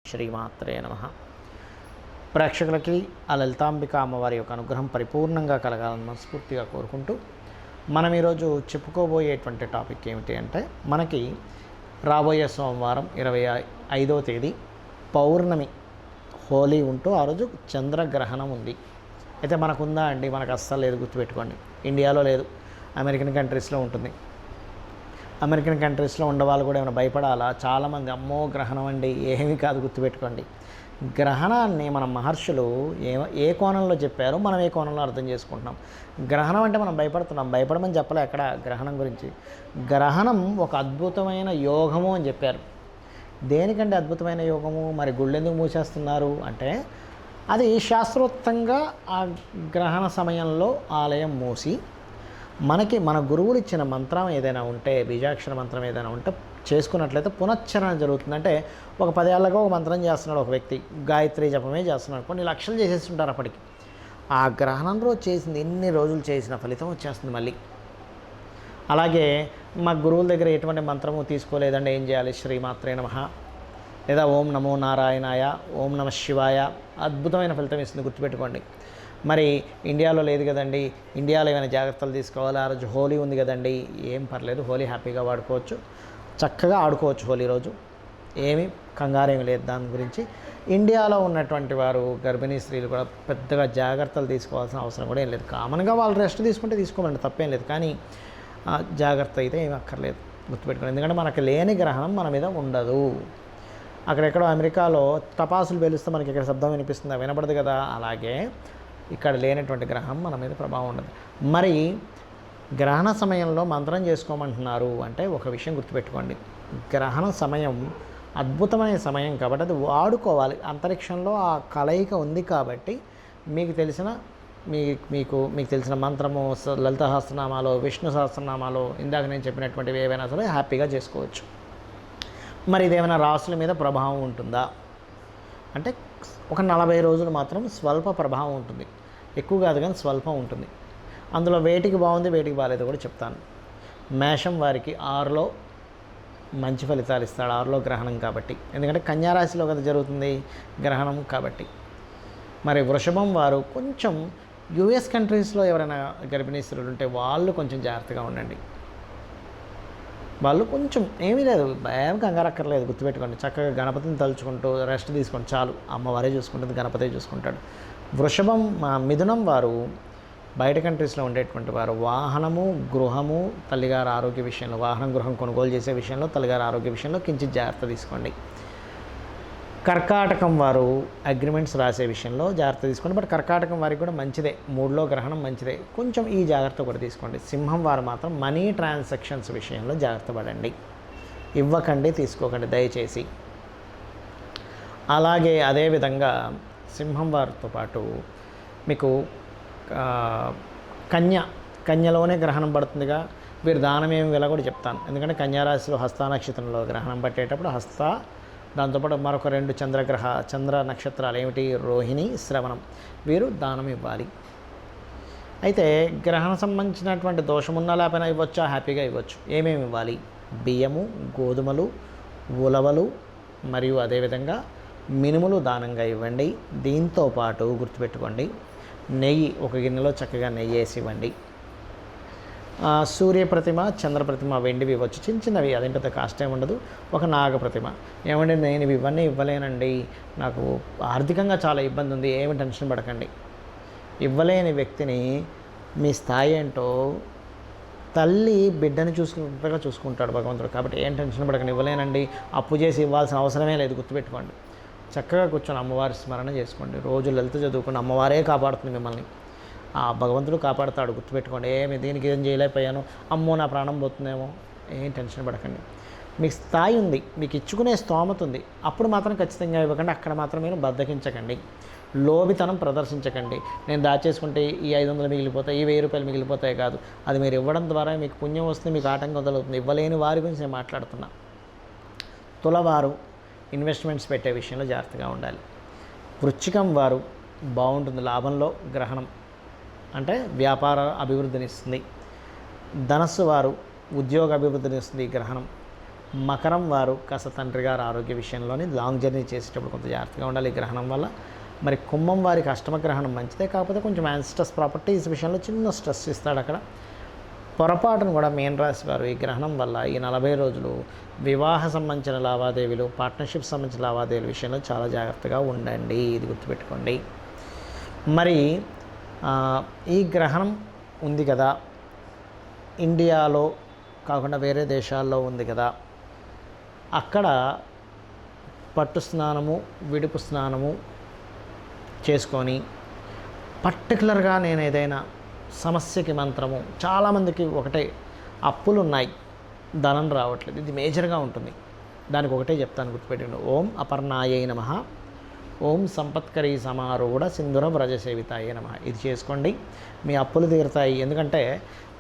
శ్రీమాత్రే నమః. ప్రేక్షకులకి ఆ లలితాంబిక అమ్మవారి యొక్క అనుగ్రహం పరిపూర్ణంగా కలగాలని మనస్ఫూర్తిగా కోరుకుంటూ మనం ఈరోజు చెప్పుకోబోయేటువంటి టాపిక్ ఏమిటి అంటే, మనకి రాబోయే సోమవారం 25వ తేదీ పౌర్ణమి హోలీ ఉంటూ ఆ రోజు చంద్రగ్రహణం ఉంది. అయితే మనకుందా అండి? మనకు అస్సలు లేదు, గుర్తుపెట్టుకోండి. ఇండియాలో లేదు, అమెరికన్ కంట్రీస్లో ఉంటుంది. అమెరికన్ కంట్రీస్లో ఉండేవాళ్ళు కూడా ఏమైనా భయపడాలా? చాలామంది అమ్మో గ్రహణం అండి, ఏమీ కాదు, గుర్తుపెట్టుకోండి. గ్రహణాన్ని మన మహర్షులు ఏ కోణంలో చెప్పారో మనం ఏ కోణంలో అర్థం చేసుకుంటున్నాం. గ్రహణం అంటే మనం భయపడుతున్నాం, భయపడమని చెప్పలే ఎక్కడ గ్రహణం గురించి. గ్రహణం ఒక అద్భుతమైన యోగము అని చెప్పారు. దేనికంటే అద్భుతమైన యోగము? మరి గుళ్ళు ఎందుకు మూసేస్తున్నారు అంటే, అది శాస్త్రోక్తంగా ఆ గ్రహణ సమయంలో ఆలయం మూసి మనకి మన గురువులు ఇచ్చిన మంత్రం ఏదైనా ఉంటే, బీజాక్షర మంత్రం ఏదైనా ఉంటే చేసుకున్నట్లయితే పునశ్చరణ జరుగుతుంది. అంటే ఒక 10 ఏళ్ళగా ఒక మంత్రం చేస్తున్నాడు ఒక వ్యక్తి, గాయత్రి జపమే చేస్తున్నాడు, కొన్ని లక్షలు చేసేస్తుంటారు. అప్పటికి ఆ గ్రహణం రోజు చేసింది ఎన్ని రోజులు చేసిన ఫలితం వచ్చేస్తుంది మళ్ళీ. అలాగే మా గురువుల దగ్గర ఎటువంటి మంత్రము తీసుకోలేదంటే ఏం చేయాలి? శ్రీమాత్రే నమః లేదా ఓం నమో నారాయణాయ, ఓం నమ శివాయ, అద్భుతమైన ఫలితం ఇస్తుంది, గుర్తుపెట్టుకోండి. మరి ఇండియాలో లేదు కదండి, ఇండియాలో ఏమైనా జాగ్రత్తలు తీసుకోవాలి? ఆ రోజు హోలీ ఉంది కదండి, ఏం పర్లేదు, హోలీ హ్యాపీగా వాడుకోవచ్చు, చక్కగా ఆడుకోవచ్చు హోలీ రోజు, ఏమీ కంగారేమి లేదు దాని గురించి. ఇండియాలో ఉన్నటువంటి వారు గర్భిణీ స్త్రీలు కూడా పెద్దగా జాగ్రత్తలు తీసుకోవాల్సిన అవసరం కూడా ఏం లేదు. కామన్గా వాళ్ళు రెస్ట్ తీసుకుంటే తీసుకోమండి, తప్పేం లేదు, కానీ జాగ్రత్త అయితే ఏమి అక్కర్లేదు, గుర్తుపెట్టుకోండి. ఎందుకంటే మనకి లేని గ్రహణం మన మీద ఉండదు. అక్కడెక్కడో అమెరికాలో టపాసులు పేలుస్తే మనకి ఇక్కడ శబ్దం వినిపిస్తుంది, వినపడదు కదా, అలాగే ఇక్కడ లేనటువంటి గ్రహం మన మీద ప్రభావం ఉండదు. మరి గ్రహణ సమయంలో మంత్రం చేసుకోమంటున్నారు అంటే ఒక విషయం గుర్తుపెట్టుకోండి, గ్రహణ సమయం అద్భుతమైన సమయం కాబట్టి అది వాడుకోవాలి. అంతరిక్షంలో ఆ కలయిక ఉంది కాబట్టి మీకు తెలిసిన మంత్రము, లలిత సహస్రనామాలు, విష్ణు సహస్రనామాలు, ఇందాక నేను చెప్పినటువంటివి ఏవైనా సరే హ్యాపీగా చేసుకోవచ్చు. మరి ఇదేమైనా రాసుల మీద ప్రభావం ఉంటుందా అంటే, ఒక 40 రోజులు మాత్రం స్వల్ప ప్రభావం ఉంటుంది, ఎక్కువ కాదు కానీ స్వల్పం ఉంటుంది. అందులో వేటికి బాగుంది, వేటికి బాగాలేదో కూడా చెప్తాను. మేషం వారికి 6లో మంచి ఫలితాలు ఇస్తాడు, 6లో గ్రహణం కాబట్టి, ఎందుకంటే కన్యారాశిలో కదా జరుగుతుంది గ్రహణం కాబట్టి. మరి వృషభం వారు కొంచెం యుఎస్ కంట్రీస్లో ఎవరైనా గర్భిణీ స్త్రీలు ఉంటే వాళ్ళు కొంచెం జాగ్రత్తగా ఉండండి. వాళ్ళు కొంచెం ఏమీ లేదు, భయం కంగారక్కర్లేదు, గుర్తుపెట్టుకోండి. చక్కగా గణపతిని తలుచుకుంటూ రెస్ట్ తీసుకోండి చాలు, అమ్మవారే చూసుకుంటుంది, గణపతే చూసుకుంటాడు. వృషభం మిథునం వారు బయట కంట్రీస్లో ఉండేటువంటి వారు వాహనము, గృహము, తల్లిగారి ఆరోగ్య విషయంలో, వాహనం గృహం కొనుగోలు చేసే విషయంలో, తల్లిగారి ఆరోగ్య విషయంలో కించిత్ జాగ్రత్త తీసుకోండి. కర్కాటకం వారు అగ్రిమెంట్స్ రాసే విషయంలో జాగ్రత్త తీసుకోండి, బట్ కర్కాటకం వారికి కూడా మంచిదే, 3లో గ్రహణం మంచిదే, కొంచెం ఈ జాగ్రత్త కూడా తీసుకోండి. సింహం వారు మాత్రం మనీ ట్రాన్సాక్షన్స్ విషయంలో జాగ్రత్త పడండి, ఇవ్వకండి, తీసుకోకండి దయచేసి. అలాగే అదేవిధంగా సింహం వారితో పాటు మీకు కన్యలోనే గ్రహణం పడుతుందిగా, వీరు దానం ఏమి వెళ్ళ కూడా చెప్తాను. ఎందుకంటే కన్యారాశిలో హస్త నక్షత్రంలో గ్రహణం పట్టేటప్పుడు హస్త, దాంతోపాటు మరొక 2 చంద్ర నక్షత్రాలు ఏమిటి, రోహిణి, శ్రవణం, వీరు దానం ఇవ్వాలి. అయితే గ్రహణ సంబంధించినటువంటి దోషమున్నా లేకపోయినా ఇవ్వచ్చా? హ్యాపీగా ఇవ్వచ్చు. ఏమేమి ఇవ్వాలి? బియ్యము, గోధుమలు, ఉలవలు మరియు అదేవిధంగా మినుములు దానంగా ఇవ్వండి. దీంతో పాటు గుర్తుపెట్టుకోండి, నెయ్యి, ఒక గిన్నెలో చక్కగా నెయ్యి వేసి ఇవ్వండి. సూర్య ప్రతిమ, చంద్ర ప్రతిమ వెండివి ఇవ్వచ్చు, చిన్నవి, అదేం పెద్ద కాస్ట్ ఏమి ఉండదు. ఒక నాగ ప్రతిమ. ఏమంటే నేను ఇవన్నీ ఇవ్వలేనండి, నాకు ఆర్థికంగా చాలా ఇబ్బంది ఉంది, ఏమి టెన్షన్ పడకండి. ఇవ్వలేని వ్యక్తిని మీ స్థాయి ఏంటో తల్లి బిడ్డని చూసుకుంటగా చూసుకుంటాడు భగవంతుడు, కాబట్టి ఏం టెన్షన్ పడకండి. ఇవ్వలేనండి, అప్పు చేసి ఇవ్వాల్సిన అవసరమే లేదు, గుర్తుపెట్టుకోండి. చక్కగా కూర్చొని అమ్మవారి స్మరణ చేసుకోండి, రోజు లలిత చదువుకోండి, అమ్మవారే కాపాడుతుంది మిమ్మల్ని, ఆ భగవంతుడు కాపాడుతాడు, గుర్తుపెట్టుకోండి. దీనికి ఏం చేయలేకపోయాను, అమ్మో నా ప్రాణం పోతుందేమో, ఏం టెన్షన్ పడకండి. మీకు స్థాయి ఉంది, మీకు ఇచ్చుకునే స్తోమత ఉంది, అప్పుడు మాత్రం ఖచ్చితంగా ఇవ్వకండి. అక్కడ మాత్రం మీరు బద్దకించకండి, లోబితనం ప్రదర్శించకండి. నేను దాచేసుకుంటే ఈ 500 మిగిలిపోతాయి, ఈ 1000 రూపాయలు మిగిలిపోతాయి కాదు, అది మీరు ఇవ్వడం ద్వారా మీకు పుణ్యం వస్తుంది, మీకు ఆటంకం కలుగుతుంది. ఇవ్వలేని వారి గురించి నేను మాట్లాడుతున్నా. తులవారు ఇన్వెస్ట్మెంట్స్ పెట్టే విషయంలో జాగ్రత్తగా ఉండాలి. వృశ్చికం వారు బాగుంటుంది, లాభంలో గ్రహణం అంటే వ్యాపార అభివృద్ధినిస్తుంది. ధనస్సు వారు ఉద్యోగ అభివృద్ధినిస్తుంది ఈ గ్రహణం. మకరం వారు కాస్త తండ్రి గారు ఆరోగ్య విషయంలోని లాంగ్ జర్నీ చేసేటప్పుడు కొంత జాగ్రత్తగా ఉండాలి ఈ గ్రహణం వల్ల. మరి కుంభం వారికి అష్టమ గ్రహణం మంచిదే, కాకపోతే కొంచెం యాన్స్టస్ ప్రాపర్టీస్ విషయంలో చిన్న స్ట్రెస్ ఇస్తాడు అక్కడ. పొరపాటును కూడా మీన రాశి వారు ఈ గ్రహణం వల్ల ఈ 40 రోజులు వివాహ సంబంధించిన లావాదేవీలు, పార్ట్నర్షిప్ సంబంధించిన లావాదేవీల విషయంలో చాలా జాగ్రత్తగా ఉండండి, ఇది గుర్తుపెట్టుకోండి. మరి ఈ గ్రహణం ఉంది కదా, ఇండియాలో కాకుండా వేరే దేశాల్లో ఉంది కదా, అక్కడ పట్టు స్నానము, విడుపు స్నానము చేసుకొని పర్టికులర్గా నేను ఏదైనా సమస్యకి మంత్రము, చాలామందికి ఒకటే అప్పులు ఉన్నాయి, ధనం రావట్లేదు, ఇది మేజర్గా ఉంటుంది. దానికి ఒకటే చెప్తాను, గుర్తుపెట్టండి. ఓం అపర్ణాయై నమః, ఓం సంపత్కరీ సమారూఢ సింధుర వ్రజసేవితాయే నమః. ఇది చేసుకోండి, మీ అప్పులు తీరుతాయి. ఎందుకంటే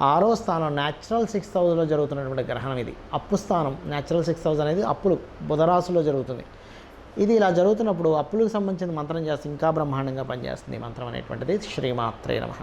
6వ స్థానం న్యాచురల్ 6th హౌస్లో జరుగుతున్నటువంటి గ్రహణం ఇది. అప్పు స్థానం న్యాచురల్ 6th హౌస్ అనేది అప్పులు బుధరాశిలో జరుగుతుంది. ఇది ఇలా జరుగుతున్నప్పుడు అప్పులకు సంబంధించిన మంత్రం చేస్తే ఇంకా బ్రహ్మాండంగా పనిచేస్తుంది ఈ మంత్రం అనేటువంటిది. శ్రీమాత్రే నమః.